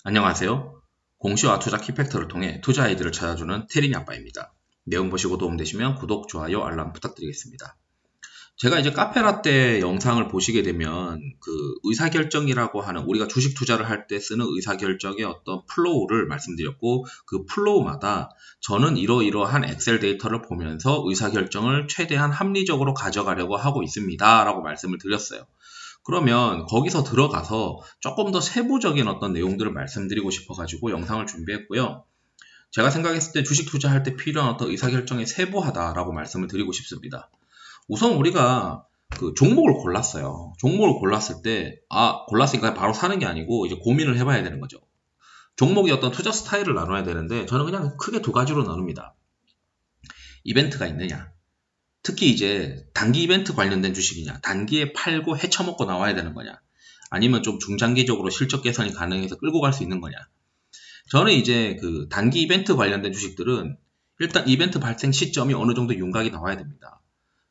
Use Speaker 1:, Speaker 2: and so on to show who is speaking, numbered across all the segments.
Speaker 1: 안녕하세요. 공시와 투자 키팩터를 통해 투자 아이디를 찾아주는 태린이 아빠입니다. 내용 보시고 도움되시면 구독, 좋아요, 알람 부탁드리겠습니다. 제가 이제 카페라떼 영상을 보시게 되면 그 의사결정이라고 하는 우리가 주식 투자를 할 때 쓰는 의사결정의 어떤 플로우를 말씀드렸고 그 플로우마다 저는 이러이러한 엑셀 데이터를 보면서 의사결정을 최대한 합리적으로 가져가려고 하고 있습니다. 라고 말씀을 드렸어요. 그러면 거기서 들어가서 조금 더 세부적인 어떤 내용들을 말씀드리고 싶어가지고 영상을 준비했고요. 제가 생각했을 때 주식 투자할 때 필요한 어떤 의사결정이 세부하다라고 말씀을 드리고 싶습니다. 우선 우리가 그 종목을 골랐어요. 종목을 골랐을 때, 골랐으니까 바로 사는 게 아니고 이제 고민을 해봐야 되는 거죠. 종목의 어떤 투자 스타일을 나눠야 되는데 저는 그냥 크게 두 가지로 나눕니다. 이벤트가 있느냐. 특히 이제 단기 이벤트 관련된 주식이냐, 단기에 팔고 헤쳐먹고 나와야 되는 거냐, 아니면 좀 중장기적으로 실적 개선이 가능해서 끌고 갈 수 있는 거냐. 저는 이제 그 단기 이벤트 관련된 주식들은 일단 이벤트 발생 시점이 어느 정도 윤곽이 나와야 됩니다.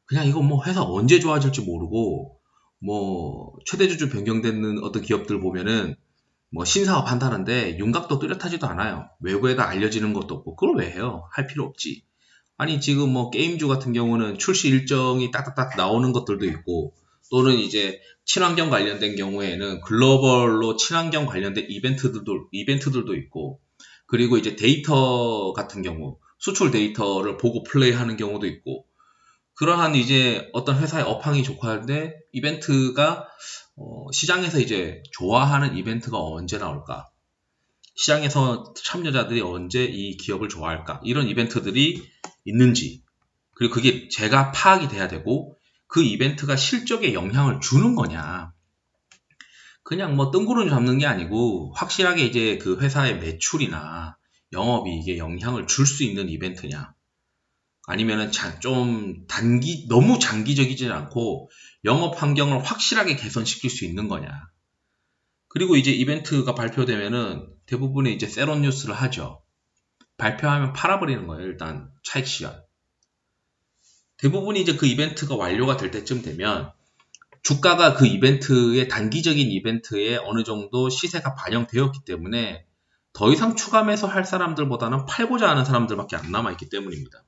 Speaker 1: 그냥 이거 뭐 회사 언제 좋아질지 모르고 뭐 최대주주 변경되는 어떤 기업들 보면은 뭐 신사업 한다는데 윤곽도 뚜렷하지도 않아요. 외부에다 알려지는 것도 없고 그걸 왜 해요? 할 필요 없지. 아니 지금 뭐 게임주 같은 경우는 출시 일정이 딱딱딱 나오는 것들도 있고 또는 이제 친환경 관련된 경우에는 글로벌로 친환경 관련된 이벤트들도 있고 그리고 이제 데이터 같은 경우 수출 데이터를 보고 플레이하는 경우도 있고 그러한 이제 어떤 회사의 업황이 좋아하는데 이벤트가 시장에서 이제 좋아하는 이벤트가 언제 나올까? 시장에서 참여자들이 언제 이 기업을 좋아할까? 이런 이벤트들이 있는지, 그리고 그게 제가 파악이 돼야 되고, 그 이벤트가 실적에 영향을 주는 거냐. 그냥 뭐 뜬구름 잡는 게 아니고, 확실하게 이제 그 회사의 매출이나 영업이익에 영향을 줄 수 있는 이벤트냐. 아니면은 좀 너무 장기적이지 않고, 영업 환경을 확실하게 개선시킬 수 있는 거냐. 그리고 이제 이벤트가 발표되면은 대부분의 이제 세론 뉴스를 하죠. 발표하면 팔아버리는 거예요. 일단 차익 시간. 대부분이 이제 그 이벤트가 완료가 될 때쯤 되면 주가가 그 이벤트의 단기적인 이벤트에 어느 정도 시세가 반영되었기 때문에 더 이상 추가 매수할 사람들보다는 팔고자 하는 사람들밖에 안 남아있기 때문입니다.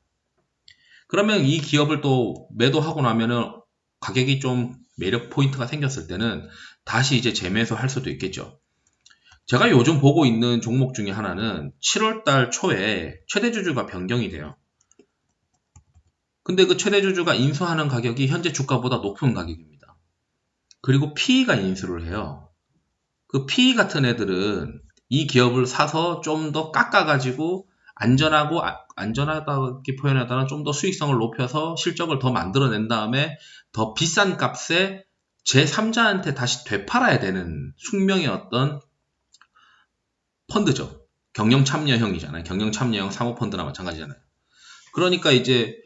Speaker 1: 그러면 이 기업을 또 매도하고 나면은 가격이 좀 매력 포인트가 생겼을 때는 다시 이제 재매수할 수도 있겠죠. 제가 요즘 보고 있는 종목 중에 하나는 7월달 초에 최대주주가 변경이 돼요. 근데 그 최대주주가 인수하는 가격이 현재 주가보다 높은 가격입니다. 그리고 PE가 인수를 해요. 그 PE 같은 애들은 이 기업을 사서 좀 더 깎아가지고 안전하다고 표현하다는 좀 더 수익성을 높여서 실적을 더 만들어낸 다음에 더 비싼 값에 제3자한테 다시 되팔아야 되는 숙명의 어떤 펀드죠. 경영 참여형이잖아요. 경영 참여형 사모펀드나 마찬가지잖아요. 그러니까 이제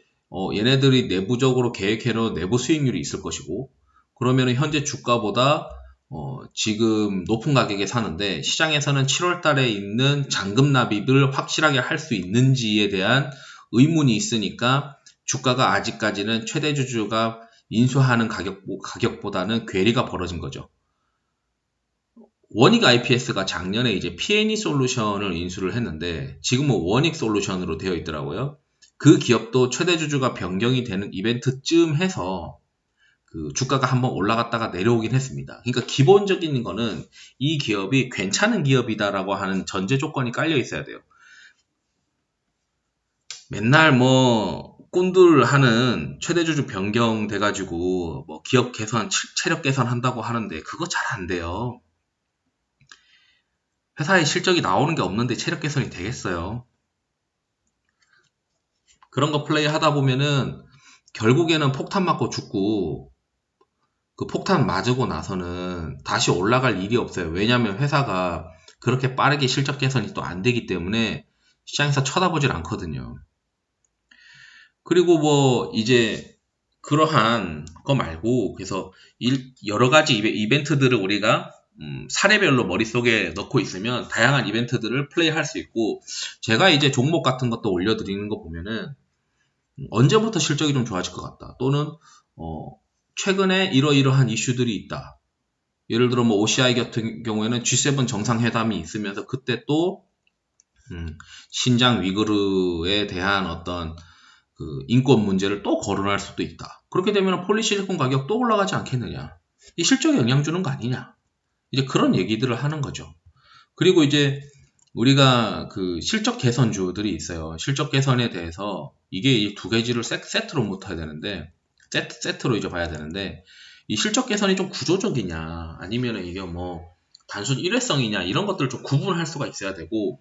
Speaker 1: 얘네들이 내부적으로 계획해놓은 내부 수익률이 있을 것이고 그러면 현재 주가보다 지금 높은 가격에 사는데 시장에서는 7월 달에 있는 잔금 납입을 확실하게 할 수 있는지에 대한 의문이 있으니까 주가가 아직까지는 최대주주가 인수하는 가격보다는 괴리가 벌어진 거죠. 원익 IPS가 작년에 이제 P&E 솔루션을 인수를 했는데 지금은 원익 솔루션으로 되어 있더라고요. 그 기업도 최대주주가 변경이 되는 이벤트쯤 해서 그 주가가 한번 올라갔다가 내려오긴 했습니다. 그러니까 기본적인 거는 이 기업이 괜찮은 기업이다라고 하는 전제 조건이 깔려 있어야 돼요. 맨날 뭐 꼰들하는 최대주주 변경 돼가지고 뭐 기업 개선, 체력 개선 한다고 하는데 그거 잘 안 돼요. 회사에 실적이 나오는 게 없는데 체력 개선이 되겠어요. 그런 거 플레이 하다 보면은 결국에는 폭탄 맞고 죽고 그 폭탄 맞고 나서는 다시 올라갈 일이 없어요. 왜냐하면 회사가 그렇게 빠르게 실적 개선이 또 안 되기 때문에 시장에서 쳐다보질 않거든요. 그리고 뭐 이제 그러한 거 말고 그래서 여러 가지 이벤트들을 우리가 사례별로 머릿속에 넣고 있으면 다양한 이벤트들을 플레이할 수 있고 제가 이제 종목 같은 것도 올려드리는 거 보면은 언제부터 실적이 좀 좋아질 것 같다 또는 최근에 이러이러한 이슈들이 있다 예를 들어 뭐 OCI 같은 경우에는 G7 정상회담이 있으면서 그때 또 신장 위구르에 대한 어떤 그 인권 문제를 또 거론할 수도 있다. 그렇게 되면 폴리실리콘 가격 또 올라가지 않겠느냐. 이 실적에 영향 주는 거 아니냐. 이제 그런 얘기들을 하는 거죠. 그리고 이제 우리가 그 실적 개선주들이 있어요. 실적 개선에 대해서 이게 이 두 가지를 세트로 못 해야 되는데, 세트로 이제 봐야 되는데, 이 실적 개선이 좀 구조적이냐, 아니면 이게 뭐 단순 일회성이냐, 이런 것들을 좀 구분할 수가 있어야 되고,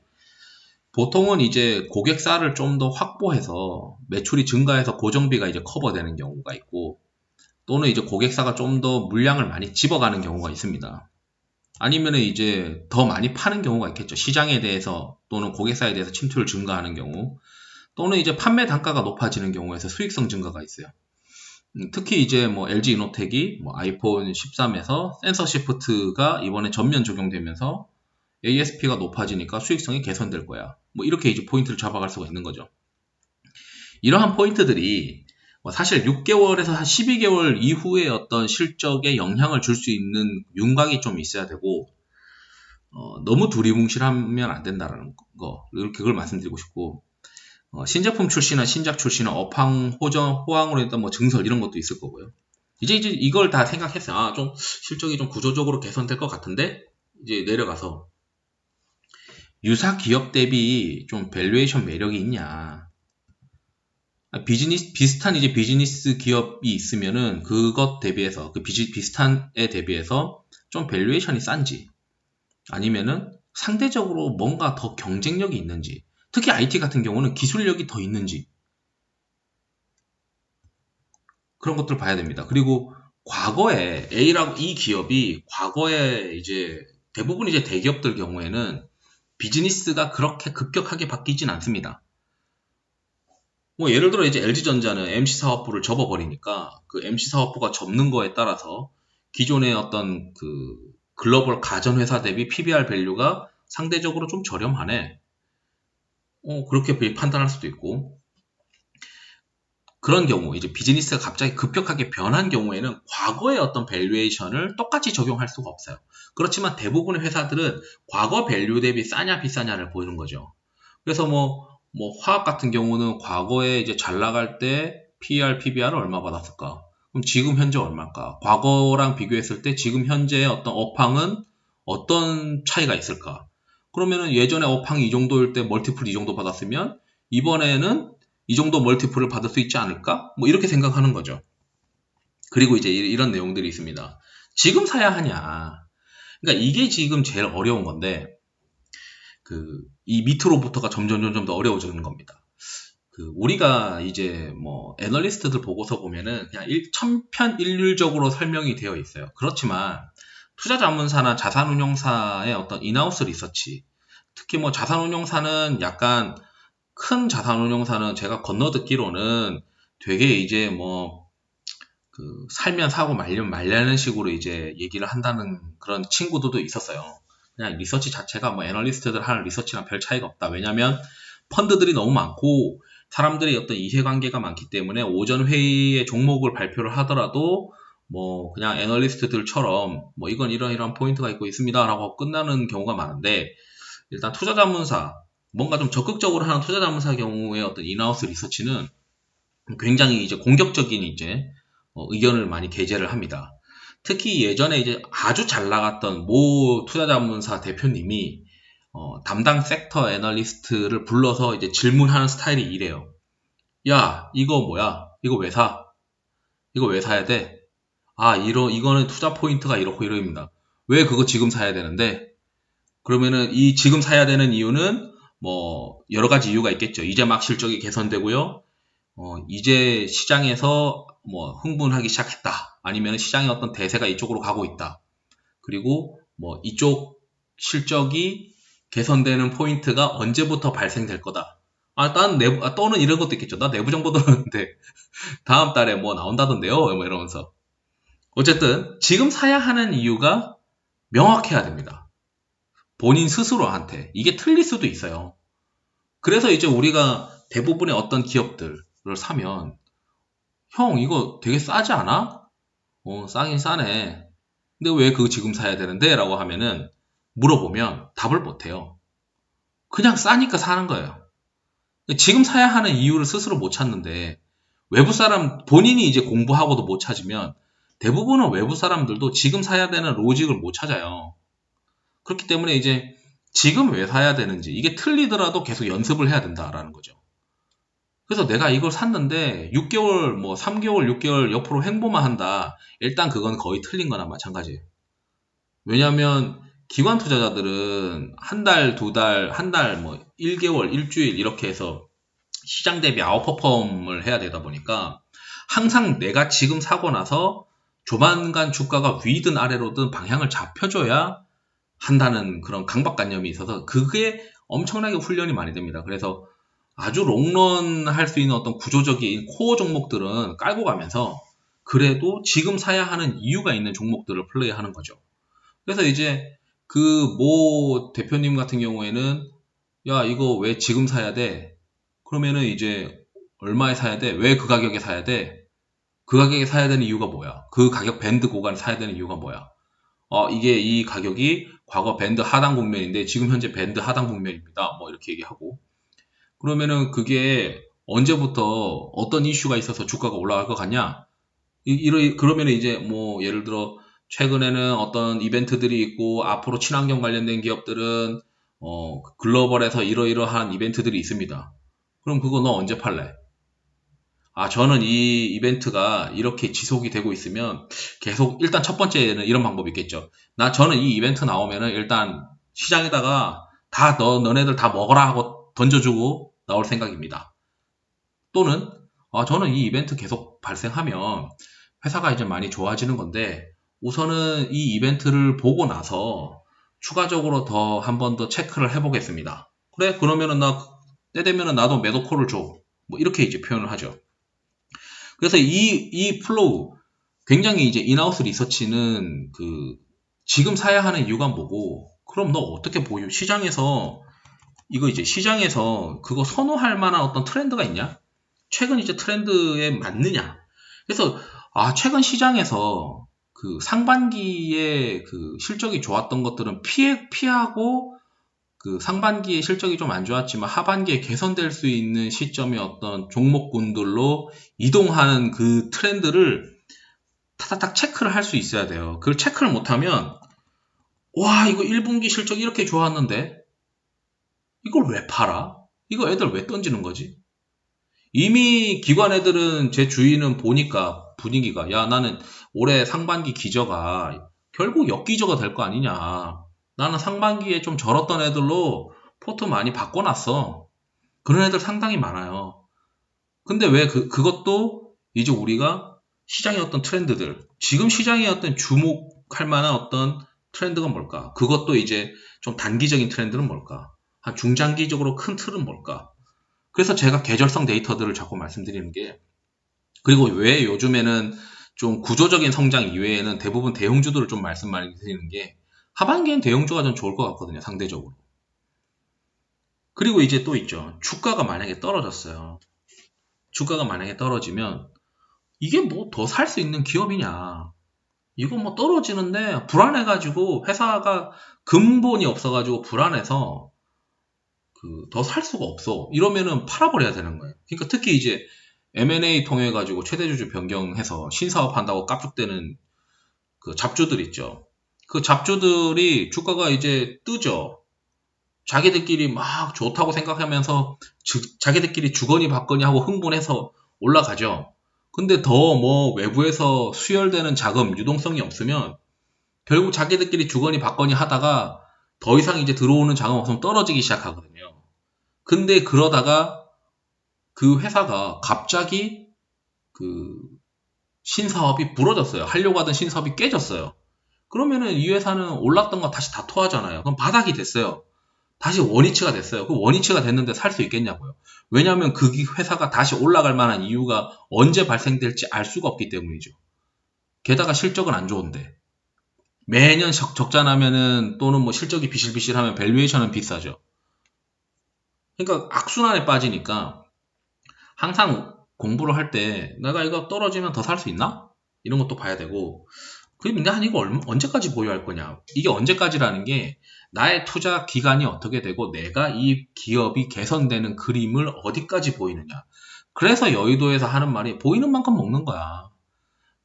Speaker 1: 보통은 이제 고객사를 좀 더 확보해서 매출이 증가해서 고정비가 이제 커버되는 경우가 있고, 또는 이제 고객사가 좀 더 물량을 많이 집어가는 경우가 있습니다. 아니면 이제 더 많이 파는 경우가 있겠죠. 시장에 대해서 또는 고객사에 대해서 침투를 증가하는 경우, 또는 이제 판매 단가가 높아지는 경우에서 수익성 증가가 있어요. 특히 이제 뭐 LG 이노텍이 뭐 아이폰 13에서 센서 시프트가 이번에 전면 적용되면서 ASP가 높아지니까 수익성이 개선될 거야. 뭐 이렇게 이제 포인트를 잡아갈 수가 있는 거죠. 이러한 포인트들이 사실 6개월에서 한 12개월 이후에 어떤 실적에 영향을 줄 수 있는 윤곽이 좀 있어야 되고, 너무 두리뭉실하면 안 된다는 거, 이렇게 그걸 말씀드리고 싶고, 신제품 출시나 신작 출시나 업황, 호황으로 일단 뭐 증설 이런 것도 있을 거고요. 이제 이걸 다 생각했어요. 아, 좀 실적이 좀 구조적으로 개선될 것 같은데, 이제 내려가서 유사 기업 대비 좀 밸류에이션 매력이 있냐. 비슷한 이제 비즈니스 기업이 있으면은 그것 대비해서, 비슷한에 대비해서 좀 밸류에이션이 싼지, 아니면은 상대적으로 뭔가 더 경쟁력이 있는지, 특히 IT 같은 경우는 기술력이 더 있는지, 그런 것들을 봐야 됩니다. 그리고 과거에 이 기업이 과거에 이제 대부분 이제 대기업들 경우에는 비즈니스가 그렇게 급격하게 바뀌진 않습니다. 뭐 예를 들어 이제 LG전자는 MC 사업부를 접어버리니까 그 MC 사업부가 접는 거에 따라서 기존의 어떤 그 글로벌 가전회사 대비 PBR 밸류가 상대적으로 좀 저렴하네. 그렇게 판단할 수도 있고, 그런 경우 이제 비즈니스가 갑자기 급격하게 변한 경우에는 과거의 어떤 밸류에이션을 똑같이 적용할 수가 없어요. 그렇지만 대부분의 회사들은 과거 밸류 대비 싸냐 비싸냐를 보이는 거죠. 그래서 뭐 화학 같은 경우는 과거에 이제 잘 나갈 때 PER, PBR을 얼마 받았을까? 그럼 지금 현재 얼마일까? 과거랑 비교했을 때 지금 현재의 어떤 업황은 어떤 차이가 있을까? 그러면은 예전에 업황이 이 정도일 때 멀티플 이 정도 받았으면 이번에는 이 정도 멀티플을 받을 수 있지 않을까? 뭐 이렇게 생각하는 거죠. 그리고 이제 이런 내용들이 있습니다. 지금 사야 하냐? 그러니까 이게 지금 제일 어려운 건데, 이 밑으로부터가 점점 더 어려워지는 겁니다. 우리가 이제 뭐 애널리스트들 보고서 보면은 그냥 천편일률적으로 설명이 되어 있어요. 그렇지만 투자자문사나 자산운용사의 어떤 인하우스 리서치, 특히 뭐 자산운용사는 약간 큰 자산운용사는 제가 건너듣기로는 되게 이제 뭐 살면 사고 말면 말라는 식으로 이제 얘기를 한다는 그런 친구들도 있었어요. 그냥 리서치 자체가 뭐 애널리스트들 하는 리서치랑 별 차이가 없다. 왜냐면 펀드들이 너무 많고 사람들이 어떤 이해관계가 많기 때문에 오전 회의에 종목을 발표를 하더라도 뭐 그냥 애널리스트들처럼 뭐 이건 이런 포인트가 있고 있습니다 라고 끝나는 경우가 많은데, 일단 투자자문사, 뭔가 좀 적극적으로 하는 투자자문사 경우에 어떤 인하우스 리서치는 굉장히 이제 공격적인 이제 의견을 많이 게재를 합니다. 특히 예전에 이제 아주 잘 나갔던 모 투자자문사 대표님이 담당 섹터 애널리스트를 불러서 이제 질문하는 스타일이 이래요. 야, 이거 뭐야? 이거 왜 사? 이거 왜 사야 돼? 아, 이거는 투자 포인트가 이렇고 이러입니다. 왜 그거 지금 사야 되는데? 그러면은 이 지금 사야 되는 이유는 뭐 여러 가지 이유가 있겠죠. 이제 막 실적이 개선되고요. 이제 시장에서 뭐 흥분하기 시작했다. 아니면 시장의 어떤 대세가 이쪽으로 가고 있다. 그리고 뭐 이쪽 실적이 개선되는 포인트가 언제부터 발생될 거다. 또는 이런 것도 있겠죠. 나 내부 정보 들었는데 다음 달에 뭐 나온다던데요. 뭐 이러면서. 어쨌든 지금 사야 하는 이유가 명확해야 됩니다. 본인 스스로한테. 이게 틀릴 수도 있어요. 그래서 이제 우리가 대부분의 어떤 기업들을 사면, 형 이거 되게 싸지 않아? 싸긴 싸네. 근데 왜 그거 지금 사야 되는데? 라고 하면은 물어보면 답을 못해요. 그냥 싸니까 사는 거예요. 지금 사야 하는 이유를 스스로 못 찾는데 외부 사람 본인이 이제 공부하고도 못 찾으면 대부분은 외부 사람들도 지금 사야 되는 로직을 못 찾아요. 그렇기 때문에 이제 지금 왜 사야 되는지 이게 틀리더라도 계속 연습을 해야 된다라는 거죠. 그래서 내가 이걸 샀는데 6개월 뭐 3개월 6개월 옆으로 횡보만 한다. 일단 그건 거의 틀린 거나 마찬가지예요. 왜냐하면 기관 투자자들은 한 달, 두 달, 한 달, 뭐 1개월, 일주일 이렇게 해서 시장 대비 아웃퍼폼을 해야 되다 보니까 항상 내가 지금 사고 나서 조만간 주가가 위든 아래로든 방향을 잡혀줘야 한다는 그런 강박관념이 있어서 그게 엄청나게 훈련이 많이 됩니다. 그래서 아주 롱런 할 수 있는 어떤 구조적인 코어 종목들은 깔고 가면서 그래도 지금 사야 하는 이유가 있는 종목들을 플레이하는 거죠. 그래서 이제 그 모 대표님 같은 경우에는 야 이거 왜 지금 사야 돼? 그러면은 이제 얼마에 사야 돼? 왜 그 가격에 사야 돼? 그 가격에 사야 되는 이유가 뭐야? 그 가격 밴드 구간에 사야 되는 이유가 뭐야? 이게 이 가격이 과거 밴드 하단 국면인데 지금 현재 밴드 하단 국면입니다. 뭐 이렇게 얘기하고 그러면은 그게 언제부터 어떤 이슈가 있어서 주가가 올라갈 것 같냐? 그러면은 이제 뭐 예를 들어 최근에는 어떤 이벤트들이 있고 앞으로 친환경 관련된 기업들은 글로벌에서 이러이러한 이벤트들이 있습니다. 그럼 그거 너 언제 팔래? 저는 이 이벤트가 이렇게 지속이 되고 있으면 계속 일단 첫 번째는 이런 방법이 있겠죠. 저는 이 이벤트 나오면은 일단 시장에다가 너네들 다 먹어라 하고 던져주고 나올 생각입니다. 또는 저는 이 이벤트 계속 발생하면 회사가 이제 많이 좋아지는 건데 우선은 이 이벤트를 보고 나서 추가적으로 더 한 번 더 체크를 해보겠습니다. 그래 그러면은 때 되면은 나도 매도콜을 줘. 뭐 이렇게 이제 표현을 하죠. 그래서 이 플로우 굉장히 이제 인하우스 리서치는 지금 사야 하는 이유가 뭐고 그럼 너 어떻게 보여? 시장에서 그거 선호할 만한 어떤 트렌드가 있냐? 최근 이제 트렌드에 맞느냐? 그래서 최근 시장에서 그 상반기에 그 실적이 좋았던 것들은 피하고 그 상반기에 실적이 좀 안 좋았지만 하반기에 개선될 수 있는 시점의 어떤 종목군들로 이동하는 그 트렌드를 타타닥 체크를 할 수 있어야 돼요. 그걸 체크를 못하면 와 이거 1분기 실적 이렇게 좋았는데 이걸 왜 팔아? 이거 애들 왜 던지는 거지? 이미 기관 애들은 제 주위는 보니까 분위기가 야 나는 올해 상반기 기저가 결국 역기저가 될 거 아니냐. 나는 상반기에 좀 절었던 애들로 포트 많이 바꿔놨어. 그런 애들 상당히 많아요. 근데 왜 그것도 이제 우리가 시장의 어떤 트렌드들, 지금 시장의 어떤 주목할 만한 어떤 트렌드가 뭘까? 그것도 이제 좀 단기적인 트렌드는 뭘까? 한 중장기적으로 큰 틀은 뭘까? 그래서 제가 계절성 데이터들을 자꾸 말씀드리는 게, 그리고 왜 요즘에는 좀 구조적인 성장 이외에는 대부분 대형주들을 좀 말씀 많이 드리는 게, 하반기엔 대형주가 좀 좋을 것 같거든요, 상대적으로. 그리고 이제 또 있죠. 주가가 만약에 떨어졌어요. 주가가 만약에 떨어지면 이게 뭐 더 살 수 있는 기업이냐. 이거 뭐 떨어지는데 불안해가지고 회사가 근본이 없어가지고 불안해서 더 살 수가 없어. 이러면은 팔아버려야 되는 거예요. 그러니까 특히 이제 M&A 통해 가지고 최대주주 변경해서 신사업 한다고 깝죽대는 그 잡주들 있죠. 그 잡주들이 주가가 이제 뜨죠. 자기들끼리 막 좋다고 생각하면서 자기들끼리 주거니 받거니 하고 흥분해서 올라가죠. 근데 더 뭐 외부에서 수혈되는 자금, 유동성이 없으면 결국 자기들끼리 주거니 받거니 하다가 더 이상 이제 들어오는 자금 없으면 떨어지기 시작하거든요. 근데 그러다가 그 회사가 갑자기 그 신사업이 부러졌어요. 하려고 하던 신사업이 깨졌어요. 그러면은 이 회사는 올랐던 거 다시 다 토하잖아요. 그럼 바닥이 됐어요. 다시 원위치가 됐어요. 그 원위치가 됐는데 살 수 있겠냐고요. 왜냐하면 그 회사가 다시 올라갈 만한 이유가 언제 발생될지 알 수가 없기 때문이죠. 게다가 실적은 안 좋은데. 매년 적자 나면은 또는 뭐 실적이 비실비실하면 밸류에이션은 비싸죠. 그러니까 악순환에 빠지니까 항상 공부를 할 때 내가 이거 떨어지면 더 살 수 있나? 이런 것도 봐야 되고 근데 이거 언제까지 보유할 거냐? 이게 언제까지라는 게 나의 투자 기간이 어떻게 되고 내가 이 기업이 개선되는 그림을 어디까지 보이느냐. 그래서 여의도에서 하는 말이 보이는 만큼 먹는 거야.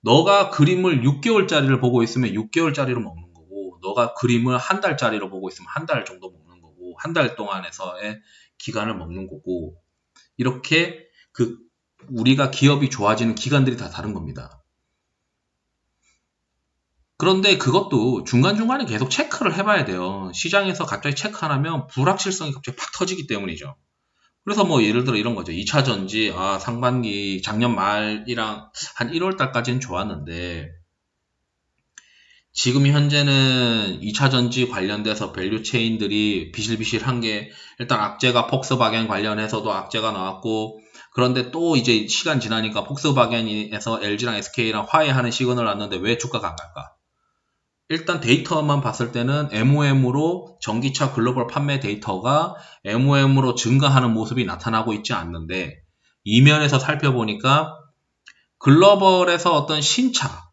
Speaker 1: 너가 그림을 6개월짜리를 보고 있으면 6개월짜리로 먹는 거고, 너가 그림을 한 달짜리로 보고 있으면 한 달 정도 먹는 거고, 한 달 동안에서의 기간을 먹는 거고, 이렇게 우리가 기업이 좋아지는 기간들이 다 다른 겁니다. 그런데 그것도 중간중간에 계속 체크를 해봐야 돼요. 시장에서 갑자기 체크 안 하면 불확실성이 갑자기 팍 터지기 때문이죠. 그래서 뭐 예를 들어 이런 거죠. 2차 전지, 상반기, 작년 말이랑 한 1월 달까지는 좋았는데, 지금 현재는 2차 전지 관련돼서 밸류 체인들이 비실비실한 게, 일단 악재가 폭스바겐 관련해서도 악재가 나왔고, 그런데 또 이제 시간 지나니까 폭스바겐에서 LG랑 SK랑 화해하는 시그널을 놨는데 왜 주가가 안 갈까? 일단 데이터만 봤을 때는 MOM으로 전기차 글로벌 판매 데이터가 MOM으로 증가하는 모습이 나타나고 있지 않는데, 이면에서 살펴보니까 글로벌에서 어떤 신차,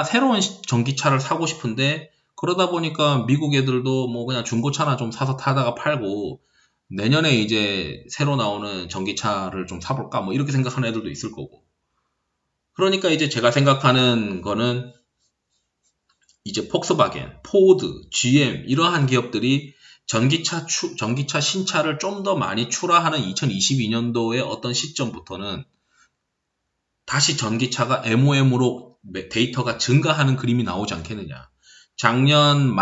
Speaker 1: 새로운 전기차를 사고 싶은데, 그러다 보니까 미국 애들도 뭐 그냥 중고차나 좀 사서 타다가 팔고, 내년에 이제 새로 나오는 전기차를 좀 사볼까 뭐 이렇게 생각하는 애들도 있을 거고. 그러니까 이제 제가 생각하는 거는 이제 폭스바겐, 포드, GM 이러한 기업들이 전기차 신차를 좀 더 많이 출하하는 2022년도의 어떤 시점부터는 다시 전기차가 MOM으로 데이터가 증가하는 그림이 나오지 않겠느냐. 작년에는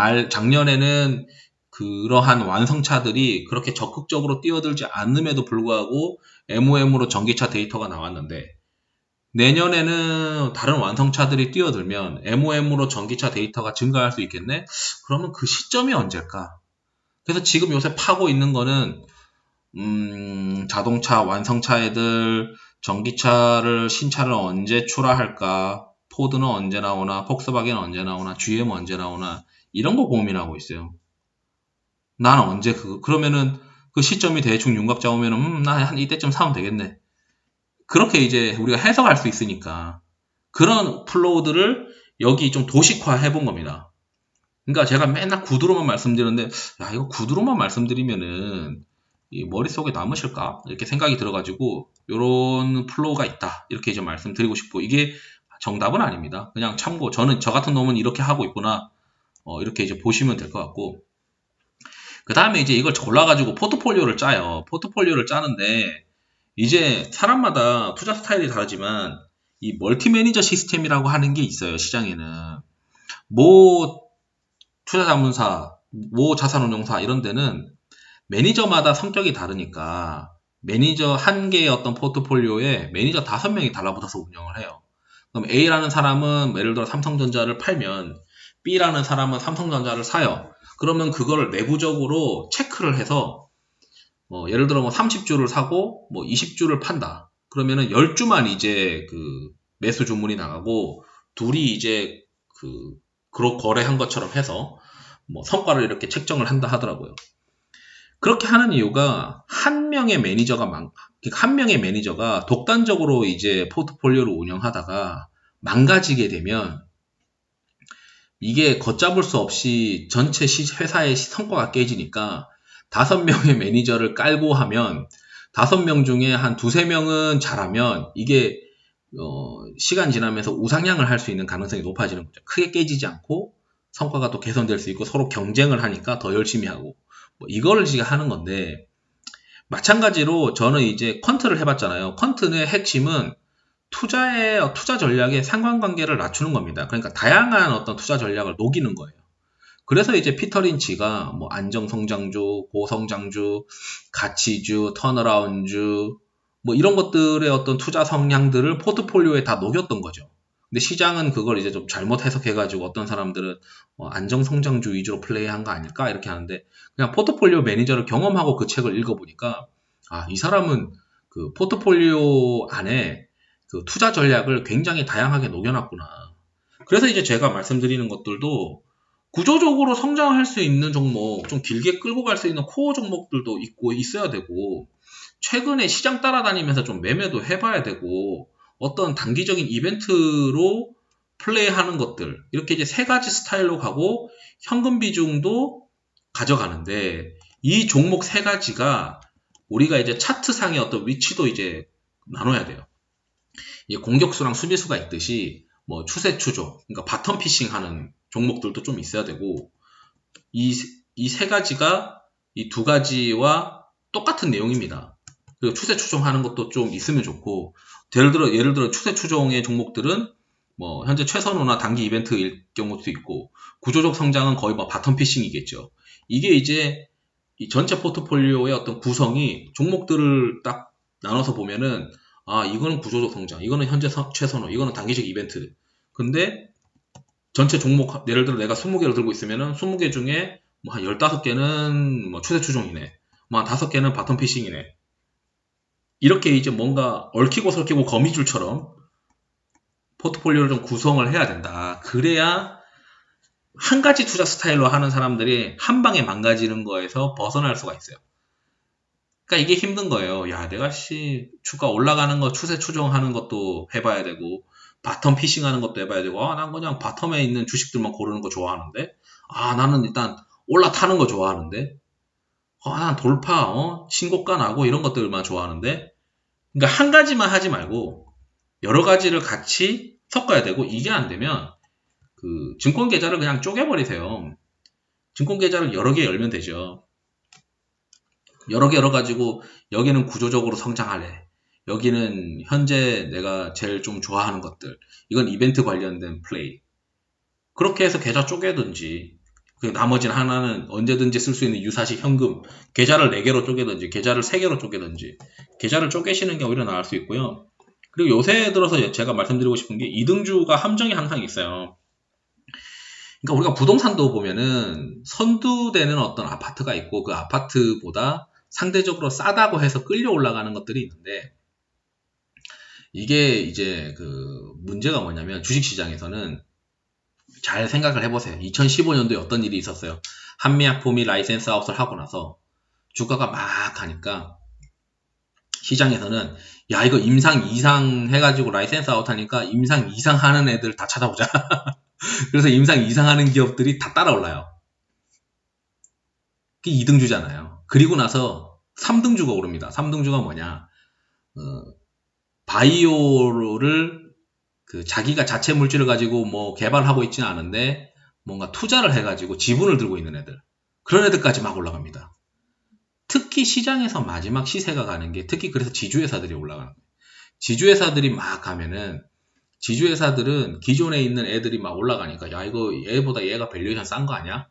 Speaker 1: 그러한 완성차들이 그렇게 적극적으로 뛰어들지 않음에도 불구하고 MOM으로 전기차 데이터가 나왔는데, 내년에는 다른 완성차들이 뛰어들면 MOM으로 전기차 데이터가 증가할 수 있겠네? 그러면 그 시점이 언제일까? 그래서 지금 요새 파고 있는 거는 자동차 완성차 애들 신차를 언제 출하할까? 포드는 언제 나오나? 폭스바겐은 언제 나오나? GM은 언제 나오나? 이런 거 고민하고 있어요. 나는 언제 그러면은 그 시점이 대충 윤곽 잡으면은 나 한 이때쯤 사면 되겠네. 그렇게 이제 우리가 해석할 수 있으니까 그런 플로우들을 여기 좀 도식화 해본 겁니다. 그러니까 제가 맨날 구두로만 말씀드리는데, 야, 이거 구두로만 말씀드리면은 이 머릿속에 남으실까? 이렇게 생각이 들어가지고 요런 플로우가 있다. 이렇게 이제 말씀드리고 싶고, 이게 정답은 아닙니다. 그냥 참고, 저 같은 놈은 이렇게 하고 있구나. 이렇게 이제 보시면 될 것 같고, 그 다음에 이제 이걸 골라가지고 포트폴리오를 짜요. 포트폴리오를 짜는데, 이제 사람마다 투자 스타일이 다르지만 이 멀티 매니저 시스템이라고 하는 게 있어요. 시장에는 모 투자자문사, 모 자산운용사 이런 데는 매니저마다 성격이 다르니까 매니저 한 개의 어떤 포트폴리오에 매니저 5명이 달라붙어서 운영을 해요. 그럼 A라는 사람은 예를 들어 삼성전자를 팔면 B라는 사람은 삼성전자를 사요. 그러면 그걸 내부적으로 체크를 해서 예를 들어 30주를 사고 20주를 판다. 그러면은 10주만 이제 매수 주문이 나가고 둘이 이제 거래한 것처럼 해서 성과를 이렇게 책정을 한다 하더라고요. 그렇게 하는 이유가 한 명의 매니저가 독단적으로 이제 포트폴리오를 운영하다가 망가지게 되면 이게 걷잡을 수 없이 전체 회사의 성과가 깨지니까 5명의 매니저를 깔고 하면 5명 중에 한 2-3명은 잘하면 이게 시간 지나면서 우상향을 할 수 있는 가능성이 높아지는 거죠. 크게 깨지지 않고 성과가 또 개선될 수 있고 서로 경쟁을 하니까 더 열심히 하고 이거를 지금 하는 건데, 마찬가지로 저는 이제 퀀트를 해봤잖아요. 퀀트의 핵심은 투자 전략의 상관관계를 낮추는 겁니다. 그러니까 다양한 어떤 투자 전략을 녹이는 거예요. 그래서 이제 피터 린치가 안정성장주, 고성장주, 가치주, 턴어라운드 이런 것들의 어떤 투자 성향들을 포트폴리오에 다 녹였던 거죠. 근데 시장은 그걸 이제 좀 잘못 해석해가지고 어떤 사람들은 안정성장주 위주로 플레이한 거 아닐까 이렇게 하는데, 그냥 포트폴리오 매니저를 경험하고 그 책을 읽어보니까 이 사람은 그 포트폴리오 안에 그 투자 전략을 굉장히 다양하게 녹여놨구나. 그래서 이제 제가 말씀드리는 것들도 구조적으로 성장할 수 있는 종목, 좀 길게 끌고 갈 수 있는 코어 종목들도 있고 있어야 되고, 최근에 시장 따라다니면서 좀 매매도 해봐야 되고, 어떤 단기적인 이벤트로 플레이하는 것들 이렇게 이제 세 가지 스타일로 가고 현금 비중도 가져가는데 이 종목 세 가지가 우리가 이제 차트상의 어떤 위치도 이제 나눠야 돼요. 이 공격수랑 수비수가 있듯이 뭐 추세 추종, 그러니까 바텀 피싱 하는 종목들도 좀 있어야 되고 이 세 가지가 이 두 가지와 똑같은 내용입니다. 그리고 추세 추종하는 것도 좀 있으면 좋고 예를 들어 추세 추종의 종목들은 뭐 현재 최선호나 단기 이벤트일 경우도 있고 구조적 성장은 거의 뭐 바텀 피싱이겠죠. 이게 이제 이 전체 포트폴리오의 어떤 구성이 종목들을 딱 나눠서 보면은 아 이거는 구조적 성장, 이거는 현재 최선호, 이거는 단기적 이벤트. 근데 전체 종목 예를 들어 내가 20개를 들고 있으면은 20개 중에 뭐 한 15개는 뭐 추세 추종이네. 뭐 한 5개는 바텀 피싱이네. 이렇게 이제 뭔가 얽히고 설키고 거미줄처럼 포트폴리오를 좀 구성을 해야 된다. 그래야 한 가지 투자 스타일로 하는 사람들이 한 방에 망가지는 거에서 벗어날 수가 있어요. 그러니까 이게 힘든 거예요. 야, 내가 주가 올라가는 거 추세 추종하는 것도 해봐야 되고 바텀 피싱하는 것도 해봐야 되고 난 그냥 바텀에 있는 주식들만 고르는 거 좋아하는데 나는 일단 올라타는 거 좋아하는데 난 돌파 신고가 나고 이런 것들만 좋아하는데 그러니까 한 가지만 하지 말고 여러 가지를 같이 섞어야 되고 이게 안 되면 그 증권 계좌를 그냥 쪼개버리세요. 증권 계좌를 여러 개 열면 되죠. 여러 개 열어가지고 여기는 구조적으로 성장할래. 여기는 현재 내가 제일 좀 좋아하는 것들. 이건 이벤트 관련된 플레이. 그렇게 해서 계좌 쪼개든지 나머지는 하나는 언제든지 쓸 수 있는 유사시 현금. 계좌를 4개로 쪼개든지 계좌를 3개로 쪼개든지 계좌를 쪼개시는 게 오히려 나을 수 있고요. 그리고 요새 들어서 제가 말씀드리고 싶은 게 이등주가 함정이 항상 있어요. 그러니까 우리가 부동산도 보면은 선두되는 어떤 아파트가 있고 그 아파트보다 상대적으로 싸다고 해서 끌려 올라가는 것들이 있는데 이게 이제 그 문제가 뭐냐면 주식시장에서는 잘 생각을 해보세요. 2015년도에 어떤 일이 있었어요. 한미약품이 라이센스 아웃을 하고 나서 주가가 막 가니까 시장에서는 야 이거 임상 이상 해가지고 라이센스 아웃 하니까 임상 이상 하는 애들 다 찾아보자. 그래서 임상 이상 하는 기업들이 다 따라 올라요. 그게 2등주잖아요. 그리고 나서 3등주가 오릅니다. 3등주가 뭐냐? 바이오를 자기가 자체 물질을 가지고 뭐 개발하고 있지는 않은데 뭔가 투자를 해가지고 지분을 들고 있는 애들. 그런 애들까지 막 올라갑니다. 특히 시장에서 마지막 시세가 가는 게 특히 그래서 지주회사들이 올라가는 거예요. 지주회사들이 막 가면은 지주회사들은 기존에 있는 애들이 막 올라가니까 야 이거 얘보다 얘가 밸류에이션 싼 거 아니야?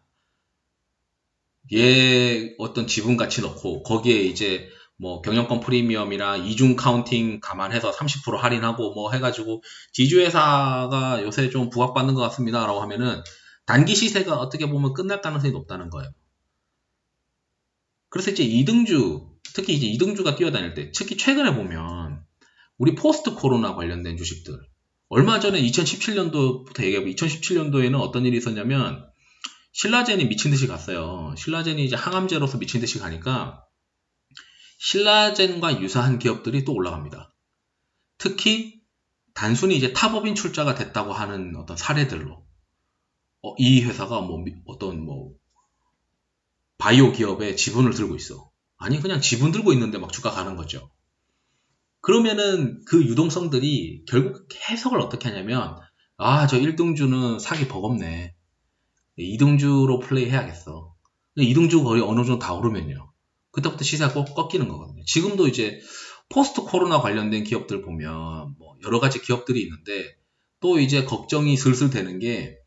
Speaker 1: 얘 어떤 지분 가치 넣고 거기에 이제 뭐 경영권 프리미엄이랑 이중 카운팅 감안해서 30% 할인하고 뭐 해가지고 지주회사가 요새 좀 부각받는 것 같습니다 라고 하면은 단기 시세가 어떻게 보면 끝날 가능성이 높다는 거예요. 그래서 이제 2등주 특히 이제 2등주가 뛰어다닐 때 특히 최근에 보면 우리 포스트 코로나 관련된 주식들 얼마 전에 2017년도부터 얘기하고 2017년도에는 어떤 일이 있었냐면 신라젠이 미친 듯이 갔어요. 신라젠이 이제 항암제로서 미친 듯이 가니까 신라젠과 유사한 기업들이 또 올라갑니다. 특히 단순히 이제 타법인 출자가 됐다고 하는 어떤 사례들로 이 회사가 뭐 어떤 뭐 바이오 기업의 지분을 들고 있어. 아니 그냥 지분 들고 있는데 막 주가 가는 거죠. 그러면은 그 유동성들이 결국 해석을 어떻게 하냐면 저 1등주는 사기 버겁네. 2등주로 플레이 해야겠어. 2등주 거의 어느 정도 다 오르면요. 그때부터 시세가 꼭 꺾이는 거거든요. 지금도 이제 포스트 코로나 관련된 기업들 보면 뭐 여러 가지 기업들이 있는데 또 이제 걱정이 슬슬 되는 게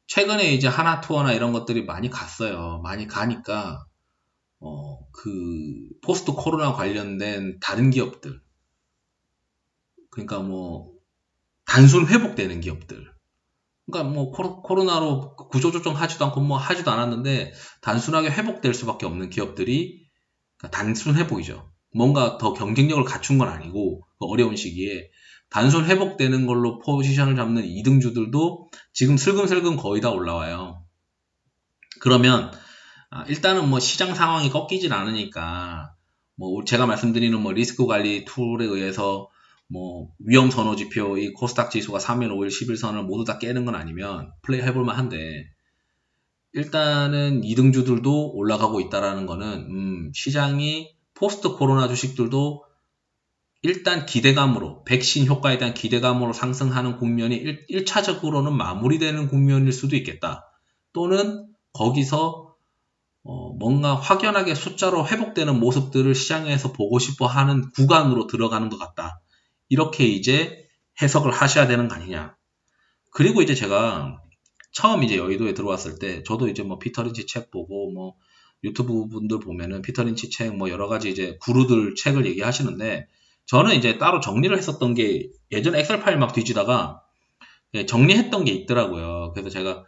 Speaker 1: 최근에 이제 하나투어나 이런 것들이 많이 갔어요. 많이 가니까 그 포스트 코로나 관련된 다른 기업들 그러니까 뭐 단순 회복되는 기업들 그러니까 뭐 코로나로 구조조정 하지도 않고 뭐 하지도 않았는데 단순하게 회복될 수밖에 없는 기업들이 그러니까 단순 회복이죠. 뭔가 더 경쟁력을 갖춘 건 아니고 그 어려운 시기에 단순 회복되는 걸로 포지션을 잡는 2등주들도 지금 슬금슬금 거의 다 올라와요. 그러면 일단은 뭐 시장 상황이 꺾이질 않으니까 뭐 제가 말씀드리는 뭐 리스크 관리 툴에 의해서 뭐 위험 선호 지표 이 코스닥 지수가 3일, 5일, 10일선을 모두 다 깨는 건 아니면 플레이 해볼 만한데 일단은 2등주들도 올라가고 있다라는 거는 시장이 포스트 코로나 주식들도 일단 기대감으로 백신 효과에 대한 기대감으로 상승하는 국면이 1차적으로는 마무리되는 국면일 수도 있겠다. 또는 거기서 뭔가 확연하게 숫자로 회복되는 모습들을 시장에서 보고 싶어 하는 구간으로 들어가는 것 같다. 이렇게 이제 해석을 하셔야 되는 거 아니냐. 그리고 이제 제가 처음 이제 여의도에 들어왔을 때 저도 이제 뭐 피터 린치 책 보고 뭐 유튜브 분들 보면은 피터 린치 책 뭐 여러 가지 이제 구루들 책을 얘기하시는데 저는 이제 따로 정리를 했었던 게 예전에 엑셀 파일 막 뒤지다가 정리했던 게 있더라고요. 그래서 제가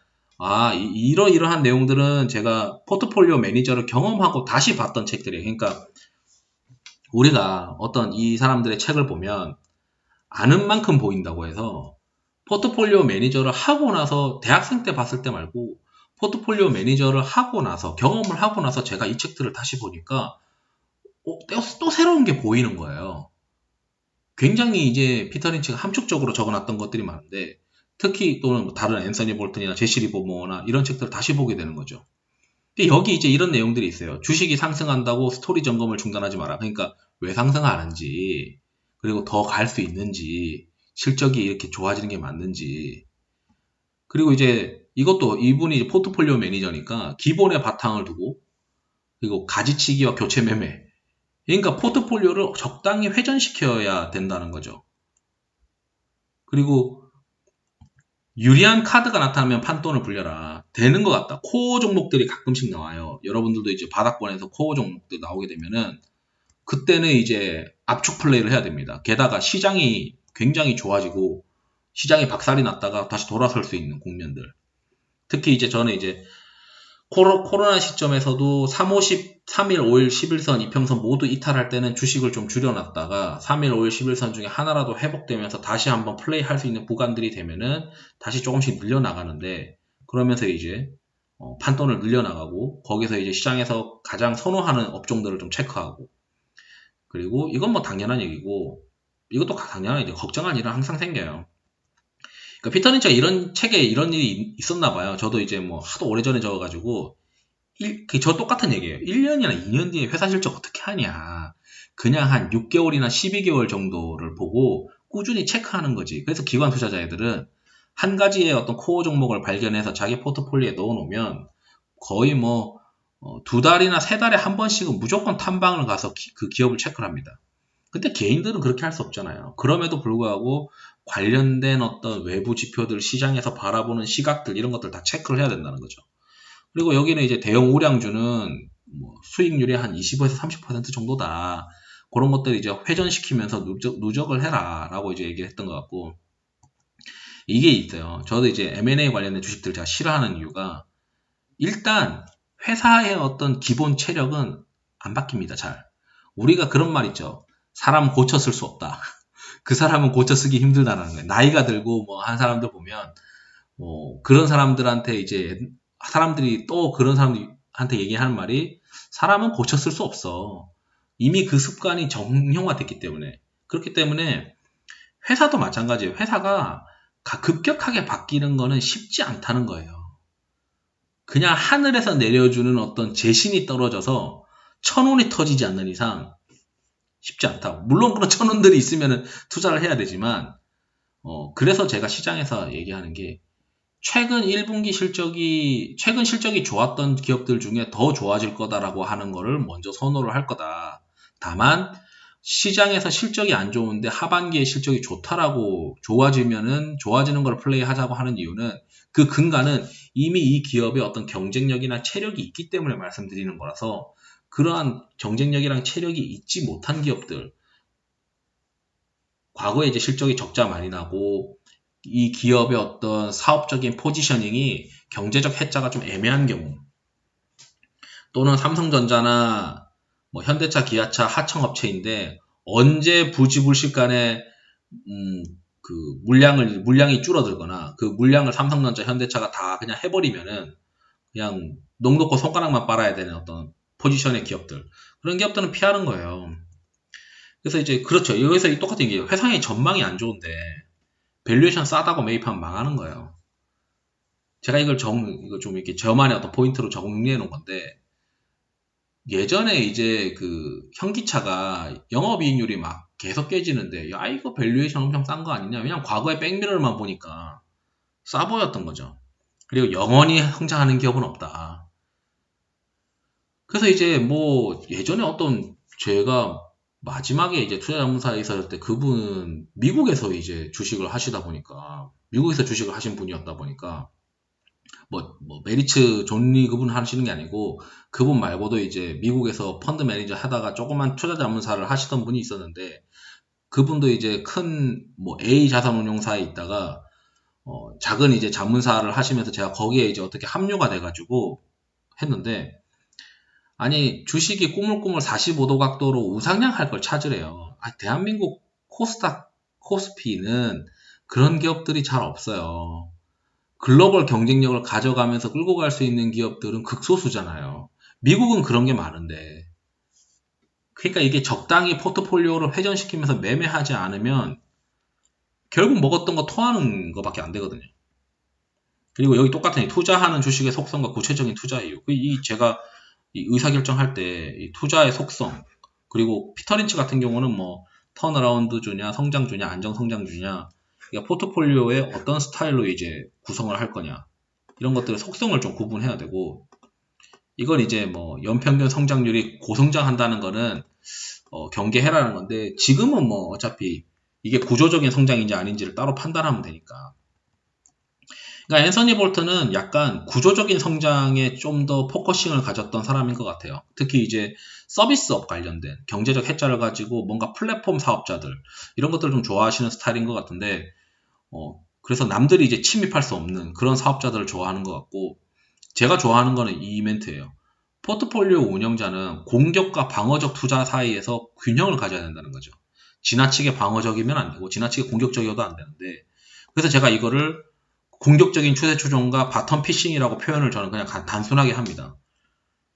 Speaker 1: 이러이러한 내용들은 제가 포트폴리오 매니저를 경험하고 다시 봤던 책들이에요. 그러니까 우리가 어떤 이 사람들의 책을 보면 아는 만큼 보인다고 해서 포트폴리오 매니저를 하고 나서 대학생 때 봤을 때 말고 포트폴리오 매니저를 하고 나서 경험을 하고 나서 제가 이 책들을 다시 보니까 또 새로운 게 보이는 거예요. 굉장히 이제 피터 린치가 함축적으로 적어놨던 것들이 많은데 특히 또는 뭐 다른 앤서니 볼튼이나 제시 리버모어나 이런 책들을 다시 보게 되는 거죠. 근데 여기 이제 이런 내용들이 있어요. 주식이 상승한다고 스토리 점검을 중단하지 마라. 그러니까 왜 상승하는지 그리고 더 갈 수 있는지 실적이 이렇게 좋아지는 게 맞는지 그리고 이제 이것도 이분이 이제 포트폴리오 매니저니까 기본의 바탕을 두고 그리고 가지치기와 교체 매매 그러니까 포트폴리오를 적당히 회전시켜야 된다는 거죠. 그리고 유리한 카드가 나타나면 판돈을 불려라. 되는 것 같다. 코어 종목들이 가끔씩 나와요. 여러분들도 이제 바닥권에서 코어 종목들 나오게 되면은 그때는 이제 압축 플레이를 해야 됩니다. 게다가 시장이 굉장히 좋아지고 시장이 박살이 났다가 다시 돌아설 수 있는 국면들. 특히 이제 저는 이제 코로나 시점에서도 3, 3일, 5일, 11선, 이평선 모두 이탈할 때는 주식을 좀 줄여놨다가 3일, 5일, 11선 중에 하나라도 회복되면서 다시 한번 플레이 할 수 있는 구간들이 되면은 다시 조금씩 늘려나가는데 그러면서 이제 판돈을 늘려나가고 거기서 이제 시장에서 가장 선호하는 업종들을 좀 체크하고 그리고 이건 뭐 당연한 얘기고 이것도 당연한 얘기 걱정할 일은 항상 생겨요. 그러니까 피터 린치가 이런 책에 이런 일이 있었나 봐요. 저도 이제 뭐 하도 오래전에 적어가지고 저 똑같은 얘기예요. 1년이나 2년 뒤에 회사 실적 어떻게 하냐. 그냥 한 6개월이나 12개월 정도를 보고 꾸준히 체크하는 거지. 그래서 기관 투자자 애들은 한 가지의 어떤 코어 종목을 발견해서 자기 포트폴리오에 넣어놓으면 거의 뭐 2달이나 3달에 한 번씩은 무조건 탐방을 가서 그 기업을 체크를 합니다. 근데 개인들은 그렇게 할 수 없잖아요. 그럼에도 불구하고 관련된 어떤 외부 지표들, 시장에서 바라보는 시각들 이런 것들 다 체크를 해야 된다는 거죠. 그리고 여기는 이제 대형 우량주는 뭐 수익률이 한 20에서 30% 정도다. 그런 것들 이제 회전시키면서 누적을 해라 라고 이제 얘기를 했던 것 같고 이게 있어요. 저도 이제 M&A 관련된 주식들 제가 싫어하는 이유가 일단 회사의 어떤 기본 체력은 안 바뀝니다. 잘. 우리가 그런 말 있죠. 사람 고쳐 쓸 수 없다. 그 사람은 고쳐 쓰기 힘들다는 거예요. 나이가 들고 뭐 한 사람들 보면 뭐 그런 사람들한테 이제 사람들이 또 그런 사람들한테 얘기하는 말이 사람은 고쳐 쓸 수 없어. 이미 그 습관이 정형화됐기 때문에. 그렇기 때문에 회사도 마찬가지예요. 회사가 급격하게 바뀌는 거는 쉽지 않다는 거예요. 그냥 하늘에서 내려주는 어떤 재신이 떨어져서 천운이 터지지 않는 이상 쉽지 않다고. 물론 그런 천운들이 있으면 투자를 해야 되지만 그래서 제가 시장에서 얘기하는 게 최근 1분기 최근 실적이 좋았던 기업들 중에 더 좋아질 거다라고 하는 거를 먼저 선호를 할 거다. 다만, 시장에서 실적이 안 좋은데 하반기에 실적이 좋다라고 좋아지는 걸 플레이 하자고 하는 이유는 그 근간은 이미 이 기업의 어떤 경쟁력이나 체력이 있기 때문에 말씀드리는 거라서 그러한 경쟁력이랑 체력이 있지 못한 기업들, 과거에 이제 실적이 적자 많이 나고 이 기업의 어떤 사업적인 포지셔닝이 경제적 해자가 좀 애매한 경우 또는 삼성전자나 뭐 현대차, 기아차 하청업체인데 언제 부지불식간에 그 물량이 줄어들거나 그 물량을 삼성전자, 현대차가 다 그냥 해버리면은 그냥 넋 놓고 손가락만 빨아야 되는 어떤 포지션의 기업들 그런 기업들은 피하는 거예요. 그래서 이제 그렇죠. 여기서 똑같은 게 회사의 전망이 안 좋은데 밸류에이션 싸다고 매입하면 망하는 거예요. 제가 이거 좀 이렇게 저만의 어떤 포인트로 정리해 놓은 건데, 예전에 이제 그 현기차가 영업이익률이 막 계속 깨지는데, 야, 이거 밸류에이션 엄청 싼 거 아니냐? 왜냐면 과거에 백미러만 보니까 싸 보였던 거죠. 그리고 영원히 성장하는 기업은 없다. 그래서 이제 뭐 예전에 어떤 제가 마지막에 이제 투자자문사에 있었을 때 그분 미국에서 이제 주식을 하시다 보니까, 미국에서 주식을 하신 분이었다 보니까 메리츠 존리 그분 하시는 게 아니고 그분 말고도 이제 미국에서 펀드 매니저 하다가 조그만 투자 자문사를 하시던 분이 있었는데, 그분도 이제 큰 A 자산운용사에 있다가 작은 이제 자문사를 하시면서 제가 거기에 이제 어떻게 합류가 돼가지고 했는데, 아니 주식이 꾸물꾸물 45도 각도로 우상향할 걸 찾으래요. 대한민국 코스닥 코스피는 그런 기업들이 잘 없어요. 글로벌 경쟁력을 가져가면서 끌고 갈 수 있는 기업들은 극소수잖아요. 미국은 그런 게 많은데. 그러니까 이게 적당히 포트폴리오를 회전시키면서 매매하지 않으면 결국 먹었던 거 토하는 거밖에 안 되거든요. 그리고 여기 똑같은 투자하는 주식의 속성과 구체적인 투자 이유. 제가 이 의사결정할 때 이 투자의 속성, 그리고 피터린치 같은 경우는 턴어라운드주냐, 성장주냐, 안정성장주냐, 그러니까 포트폴리오에 어떤 스타일로 이제 구성을 할 거냐, 이런 것들의 속성을 좀 구분해야 되고, 이건 이제 연평균 성장률이 고성장한다는 거는 경계해라는 건데, 지금은 어차피 이게 구조적인 성장인지 아닌지를 따로 판단하면 되니까. 그러니까 앤서니 볼트는 약간 구조적인 성장에 좀 더 포커싱을 가졌던 사람인 것 같아요. 특히 이제 서비스업 관련된 경제적 해자를 가지고 뭔가 플랫폼 사업자들, 이런 것들을 좀 좋아하시는 스타일인 것 같은데, 그래서 남들이 이제 침입할 수 없는 그런 사업자들을 좋아하는 것 같고, 제가 좋아하는 거는 이 멘트예요. 포트폴리오 운영자는 공격과 방어적 투자 사이에서 균형을 가져야 된다는 거죠. 지나치게 방어적이면 안 되고 지나치게 공격적이어도 안 되는데, 그래서 제가 이거를 공격적인 추세 추종과 바텀 피싱이라고 표현을 저는 그냥 단순하게 합니다.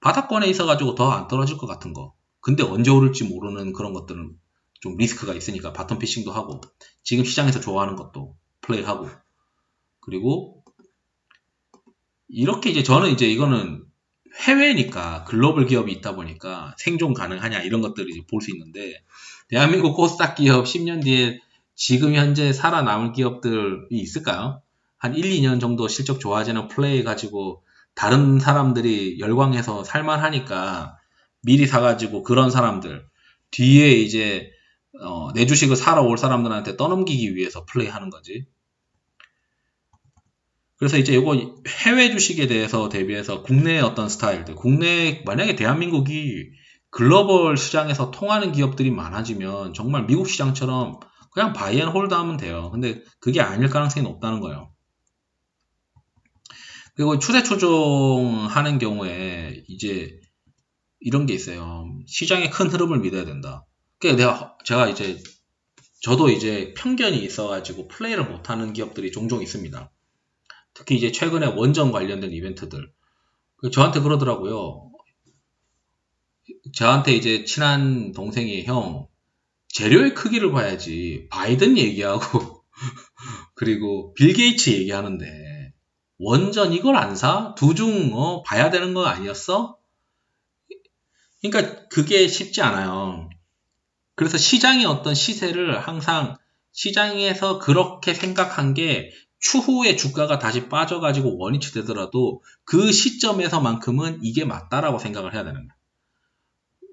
Speaker 1: 바닥권에 있어가지고 더 안 떨어질 것 같은 거, 근데 언제 오를지 모르는 그런 것들은 좀 리스크가 있으니까 바텀 피싱도 하고, 지금 시장에서 좋아하는 것도 플레이하고, 그리고 이렇게 이제 저는 이제 이거는 해외니까 글로벌 기업이 있다 보니까 생존 가능하냐 이런 것들을 볼 수 있는데, 대한민국 코스닥 기업 10년 뒤에 지금 현재 살아남을 기업들이 있을까요? 한 1, 2년 정도 실적 좋아지는 플레이 가지고 다른 사람들이 열광해서 살만하니까 미리 사가지고 그런 사람들 뒤에 이제 내 주식을 사러 올 사람들한테 떠넘기기 위해서 플레이하는 거지. 그래서 이제 이거 해외 주식에 대해서 대비해서 국내의 어떤 스타일들, 만약에 대한민국이 글로벌 시장에서 통하는 기업들이 많아지면 정말 미국 시장처럼 그냥 바이 앤 홀드 하면 돼요. 근데 그게 아닐 가능성이 높다는 거예요. 그리고 추세 추종하는 경우에 이제 이런 게 있어요. 시장의 큰 흐름을 믿어야 된다. 그러니까 저도 이제 편견이 있어가지고 플레이를 못하는 기업들이 종종 있습니다. 특히 이제 최근에 원전 관련된 이벤트들. 저한테 그러더라고요. 저한테 이제 친한 동생이, 형, 재료의 크기를 봐야지 바이든 얘기하고 그리고 빌 게이츠 얘기하는데 원전 이걸 안 사? 두중 봐야 되는 거 아니었어? 그러니까 그게 쉽지 않아요. 그래서 시장의 어떤 시세를 항상 시장에서 그렇게 생각한 게 추후에 주가가 다시 빠져가지고 원위치 되더라도 그 시점에서만큼은 이게 맞다라고 생각을 해야 되는 거야.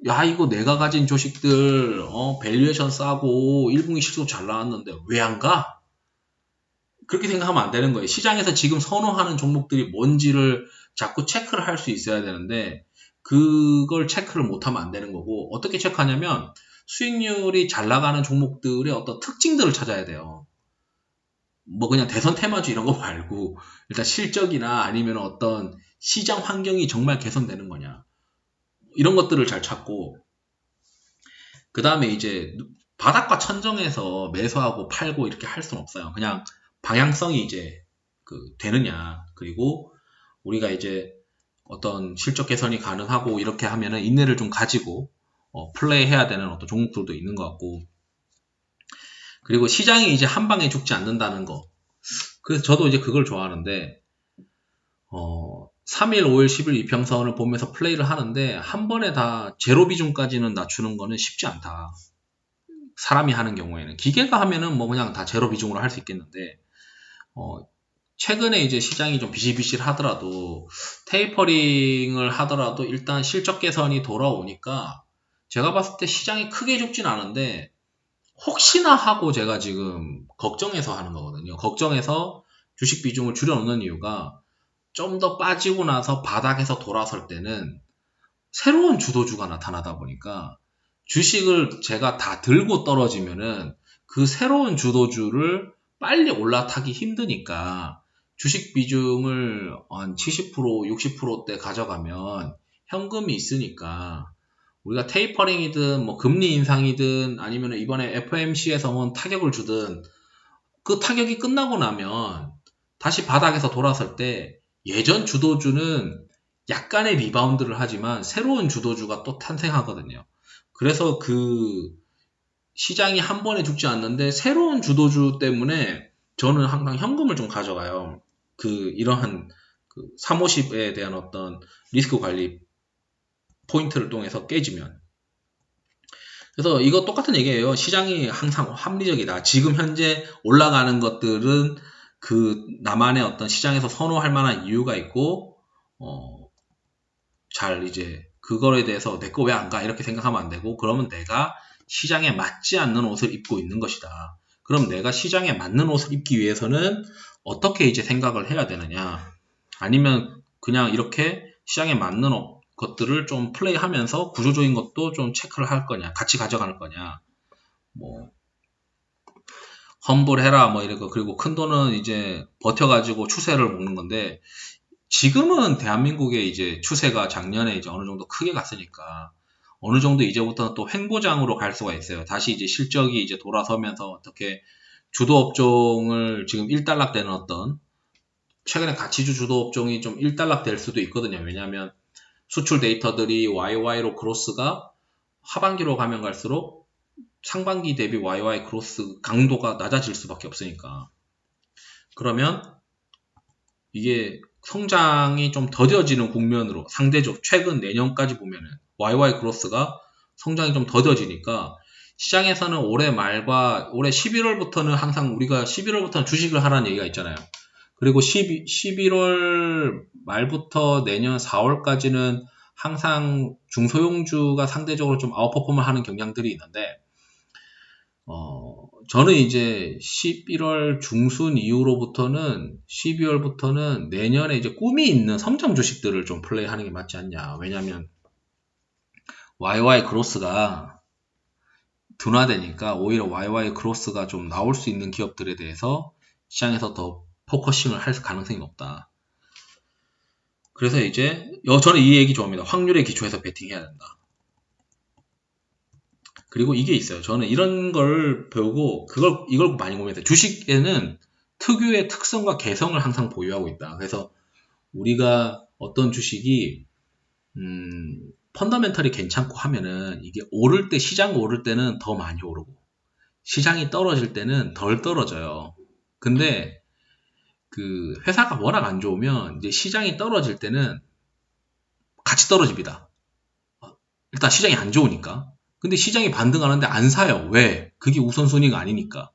Speaker 1: 야, 이거 내가 가진 주식들 밸류에이션 싸고 1분기 실적 잘 나왔는데 왜 안 가? 그렇게 생각하면 안 되는 거예요. 시장에서 지금 선호하는 종목들이 뭔지를 자꾸 체크를 할 수 있어야 되는데, 그걸 체크를 못하면 안 되는 거고, 어떻게 체크하냐면 수익률이 잘 나가는 종목들의 어떤 특징들을 찾아야 돼요. 그냥 대선 테마주 이런 거 말고 일단 실적이나 아니면 어떤 시장 환경이 정말 개선되는 거냐, 이런 것들을 잘 찾고, 그 다음에 이제 바닥과 천정에서 매수하고 팔고 이렇게 할 수는 없어요. 그냥 방향성이 이제 되느냐, 그리고 우리가 이제 어떤 실적 개선이 가능하고 이렇게 하면은 인내를 좀 가지고 플레이해야 되는 어떤 종목들도 있는 것 같고, 그리고 시장이 이제 한 방에 죽지 않는다는 거. 그래서 저도 이제 그걸 좋아하는데, 3일, 5일, 10일 이평선을 보면서 플레이를 하는데, 한 번에 다 제로 비중까지는 낮추는 거는 쉽지 않다. 사람이 하는 경우에는. 기계가 하면은 뭐 그냥 다 제로 비중으로 할 수 있겠는데, 최근에 이제 시장이 좀 비실비실 하더라도, 테이퍼링을 하더라도 일단 실적 개선이 돌아오니까, 제가 봤을 때 시장이 크게 죽진 않은데, 혹시나 하고 제가 지금 걱정해서 하는 거거든요. 걱정해서 주식 비중을 줄여놓는 이유가, 좀 더 빠지고 나서 바닥에서 돌아설 때는 새로운 주도주가 나타나다 보니까 주식을 제가 다 들고 떨어지면은 그 새로운 주도주를 빨리 올라타기 힘드니까 주식 비중을 한 70%, 60%대 가져가면 현금이 있으니까 우리가 테이퍼링이든 뭐 금리 인상이든 아니면 이번에 FOMC에서 뭐 타격을 주든 그 타격이 끝나고 나면 다시 바닥에서 돌아설 때 예전 주도주는 약간의 리바운드를 하지만 새로운 주도주가 또 탄생하거든요. 그래서 그 시장이 한 번에 죽지 않는데 새로운 주도주 때문에 저는 항상 현금을 좀 가져가요. 이러한 3, 50에 대한 어떤 리스크 관리 포인트를 통해서 깨지면. 그래서 이거 똑같은 얘기예요. 시장이 항상 합리적이다. 지금 현재 올라가는 것들은 나만의 어떤 시장에서 선호할 만한 이유가 있고, 잘 이제 그거에 대해서 내 거 왜 안 가? 이렇게 생각하면 안 되고, 그러면 내가 시장에 맞지 않는 옷을 입고 있는 것이다. 그럼 내가 시장에 맞는 옷을 입기 위해서는 어떻게 이제 생각을 해야 되느냐? 아니면 그냥 이렇게 시장에 맞는 것들을 좀 플레이하면서 구조적인 것도 좀 체크를 할 거냐? 같이 가져갈 거냐? 뭐 험불해라 뭐 이러고, 그리고 큰 돈은 이제 버텨가지고 추세를 먹는 건데, 지금은 대한민국의 이제 추세가 작년에 이제 어느 정도 크게 갔으니까 어느 정도 이제부터는 또 횡보장으로 갈 수가 있어요. 다시 이제 실적이 이제 돌아서면서 어떻게 주도 업종을 지금 일단락되는 어떤, 최근에 가치주 주도 업종이 좀 일단락될 수도 있거든요. 왜냐하면 수출 데이터들이 YY로 크로스가 하반기로 가면 갈수록 상반기 대비 YY 크로스 강도가 낮아질 수밖에 없으니까. 그러면 이게 성장이 좀 더뎌지는 국면으로, 상대적 최근 내년까지 보면은 YY 크로스가 성장이 좀 더뎌지니까 시장에서는 올해 말과 올해 11월부터는 항상 우리가 11월부터는 주식을 하라는 얘기가 있잖아요. 그리고 11월 말부터 내년 4월까지는 항상 중소형주가 상대적으로 좀 아웃퍼폼을 하는 경향들이 있는데, 저는 이제 11월 중순 이후로부터는 12월부터는 내년에 이제 꿈이 있는 성장 주식들을 좀 플레이하는 게 맞지 않냐. 왜냐면 YY 크로스가 둔화되니까 오히려 YY 크로스가 좀 나올 수 있는 기업들에 대해서 시장에서 더 포커싱을 할 가능성이 높다. 그래서 이제 저는 이 얘기 좋아합니다. 확률에 기초해서 베팅해야 된다. 그리고 이게 있어요. 저는 이런 걸 배우고 이걸 많이 고민해요. 주식에는 특유의 특성과 개성을 항상 보유하고 있다. 그래서 우리가 어떤 주식이 펀더멘털이 괜찮고 하면은 이게 오를 때, 시장 오를 때는 더 많이 오르고 시장이 떨어질 때는 덜 떨어져요. 근데 그 회사가 워낙 안 좋으면 이제 시장이 떨어질 때는 같이 떨어집니다. 일단 시장이 안 좋으니까. 근데 시장이 반등하는데 안 사요. 왜? 그게 우선순위가 아니니까.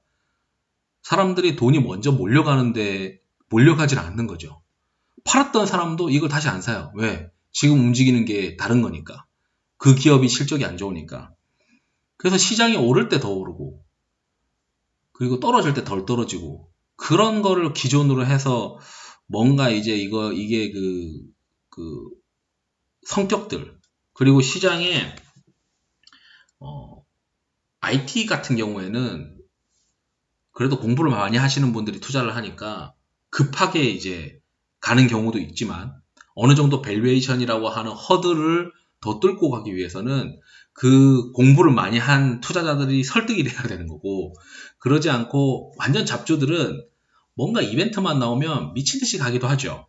Speaker 1: 사람들이 돈이 먼저 몰려가진 않는 거죠. 팔았던 사람도 이걸 다시 안 사요. 왜? 지금 움직이는 게 다른 거니까. 그 기업이 실적이 안 좋으니까. 그래서 시장이 오를 때 더 오르고, 그리고 떨어질 때 덜 떨어지고, 그런 거를 기존으로 해서 뭔가 이제 이게 그 성격들, 그리고 시장에, IT 같은 경우에는 그래도 공부를 많이 하시는 분들이 투자를 하니까 급하게 이제 가는 경우도 있지만, 어느 정도 밸류에이션이라고 하는 허들을 더 뚫고 가기 위해서는 그 공부를 많이 한 투자자들이 설득이 돼야 되는 거고, 그러지 않고 완전 잡주들은 뭔가 이벤트만 나오면 미친 듯이 가기도 하죠.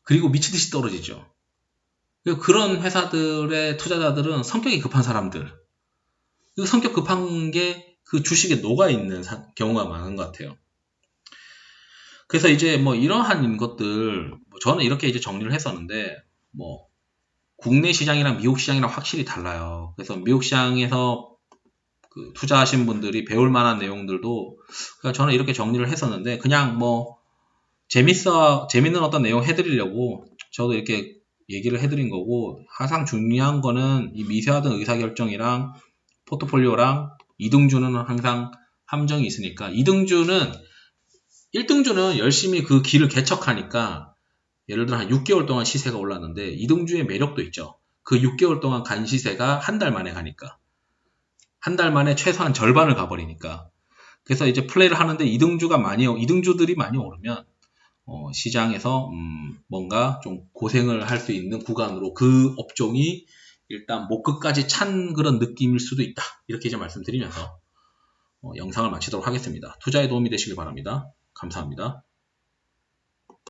Speaker 1: 그리고 미친 듯이 떨어지죠. 그런 회사들의 투자자들은 성격이 급한 사람들. 그 성격 급한 게 그 주식에 녹아있는 경우가 많은 것 같아요. 그래서 이제 뭐 이러한 것들, 저는 이렇게 이제 정리를 했었는데, 뭐, 국내 시장이랑 미국 시장이랑 확실히 달라요. 그래서 미국 시장에서 그 투자하신 분들이 배울 만한 내용들도, 그러니까 저는 이렇게 정리를 했었는데, 그냥 뭐, 재밌는 어떤 내용 해드리려고 저도 이렇게 얘기를 해드린 거고, 항상 중요한 거는 이 미세하던 의사결정이랑 포트폴리오랑 이등주는 항상 함정이 있으니까, 1등주는 열심히 그 길을 개척하니까, 예를 들어 한 6개월 동안 시세가 올랐는데, 이등주의 매력도 있죠. 그 6개월 동안 간 시세가 한 달 만에 가니까. 한 달 만에 최소한 절반을 가버리니까. 그래서 이제 플레이를 하는데 이등주들이 많이 오르면 시장에서 뭔가 좀 고생을 할 수 있는 구간으로 그 업종이 일단 목 끝까지 찬 그런 느낌일 수도 있다. 이렇게 이제 말씀드리면서 영상을 마치도록 하겠습니다. 투자에 도움이 되시길 바랍니다. 감사합니다.